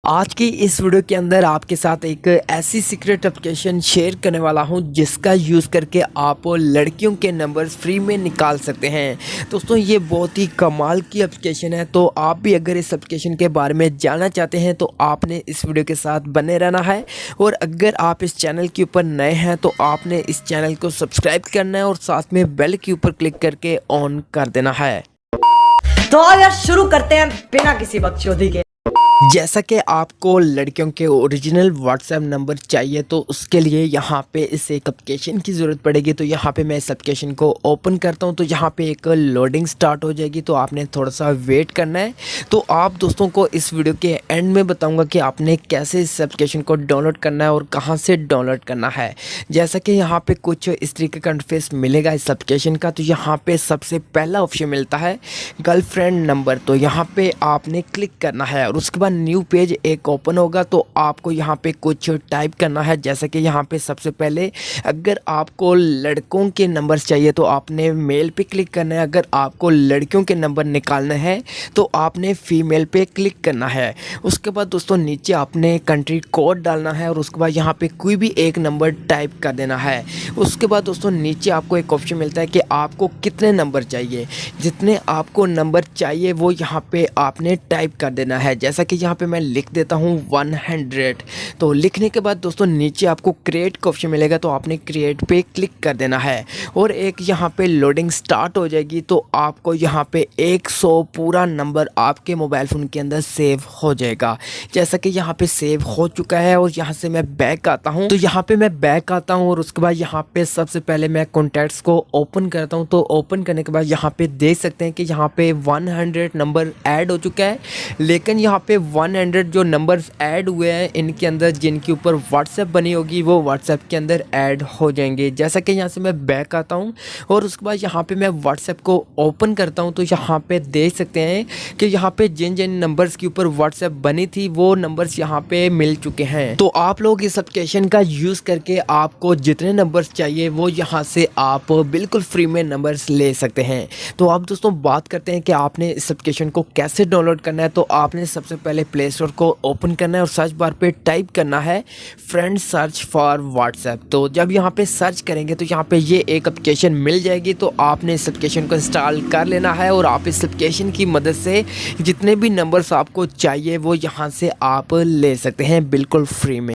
आज की इस वीडियो के अंदर आपके साथ एक ऐसी सीक्रेट एप्लीकेशन शेयर करने वाला हूं जिसका यूज़ करके आप लड़कियों के नंबर्स फ्री में निकाल सकते हैं। दोस्तों ये बहुत ही कमाल की एप्लीकेशन है, तो आप भी अगर इस एप्लीकेशन के बारे में जानना चाहते हैं तो आपने इस वीडियो के साथ बने रहना है। और अगर आप इस चैनल के ऊपर नए हैं तो आपने इस चैनल को सब्सक्राइब करना है और साथ में बेल के ऊपर क्लिक करके ऑन कर देना है। तो अब यार शुरू करते हैं बिना किसी बकचोदी के। जैसा कि आपको लड़कियों के ओरिजिनल व्हाट्सएप नंबर चाहिए तो उसके लिए यहाँ पे इस एक एप्लीकेशन की ज़रूरत पड़ेगी। तो यहाँ पे मैं इस एप्लीकेशन को ओपन करता हूँ तो यहाँ पे एक लोडिंग स्टार्ट हो जाएगी, तो आपने थोड़ा सा वेट करना है। तो आप दोस्तों को इस वीडियो के एंड में बताऊँगा कि आपने कैसे इस एप्लीकेशन को डाउनलोड करना है और कहाँ से डाउनलोड करना है। जैसा कि यहाँ पर कुछ इस तरीके का इंटरफेस मिलेगा इस एप्लीकेशन का। तो यहाँ पर सबसे पहला ऑप्शन मिलता है गर्लफ्रेंड नंबर, तो यहाँ पर आपने क्लिक करना है और उसके बाद न्यू पेज एक ओपन होगा। तो आपको यहाँ पे कुछ टाइप करना है, जैसा कि यहाँ पे सबसे पहले अगर आपको लड़कों के नंबर्स चाहिए तो आपने मेल पे क्लिक करना है, अगर आपको लड़कियों के नंबर निकालना है तो आपने फीमेल पे क्लिक करना है। उसके बाद दोस्तों नीचे आपने कंट्री कोड डालना है और उसके बाद यहाँ पे कोई भी एक नंबर टाइप कर देना है। उसके बाद दोस्तों नीचे आपको एक ऑप्शन मिलता है कि आपको कितने नंबर चाहिए। जितने आपको नंबर चाहिए वो यहाँ पे आपने टाइप कर देना है, जैसा कि यहाँ पे मैं लिख देता हूँ 100। तो लिखने के बाद दोस्तों नीचे आपको क्रिएट का ऑप्शन मिलेगा, तो आपने क्रिएट पे क्लिक कर देना है और एक यहाँ पे लोडिंग स्टार्ट हो जाएगी। तो आपको यहाँ पे 100 पूरा नंबर आपके मोबाइल फ़ोन के अंदर सेव हो जाएगा, जैसा कि यहाँ पे सेव हो चुका है। और यहाँ से मैं बैक आता हूँ, तो यहाँ पे मैं बैक आता हूँ और उसके बाद यहाँ पे सबसे पहले मैं कॉन्टैक्ट्स को ओपन करता हूँ। तो ओपन करने के बाद यहाँ पे देख सकते हैं कि यहाँ पे 100 नंबर ऐड हो चुका है, लेकिन यहाँ पे 100 जो नंबर्स ऐड हुए हैं इनके अंदर जिनके ऊपर व्हाट्सएप बनी होगी वो व्हाट्सएप के अंदर ऐड हो जाएंगे। जैसा कि यहाँ से मैं बैक आता हूँ और उसके बाद यहाँ पे मैं व्हाट्सएप को ओपन करता हूँ। तो यहाँ पे देख सकते हैं कि यहाँ पे जिन जिन नंबर्स के ऊपर व्हाट्सएप बनी थी वो नंबर्स यहाँ पे मिल चुके हैं। तो आप लोग इस एप्लीकेशन का यूज़ करके आपको जितने नंबर्स चाहिए वो यहाँ से आप बिल्कुल फ्री में नंबर्स ले सकते हैं। तो आप दोस्तों बात करते हैं कि आपने इस एप्लीकेशन को कैसे डाउनलोड करना है। तो आपने सबसे पहले प्ले स्टोर को ओपन करना है और सर्च बार पे टाइप करना है फ्रेंड सर्च फॉर व्हाट्सएप। तो जब यहाँ पे सर्च करेंगे तो यहाँ पे ये एक एप्लीकेशन मिल जाएगी, तो आपने इस एप्लीकेशन को इंस्टॉल कर लेना है और आप इस एप्लीकेशन की मदद से जितने भी नंबर्स आपको चाहिए वो यहाँ से आप ले सकते हैं बिल्कुल फ्री में।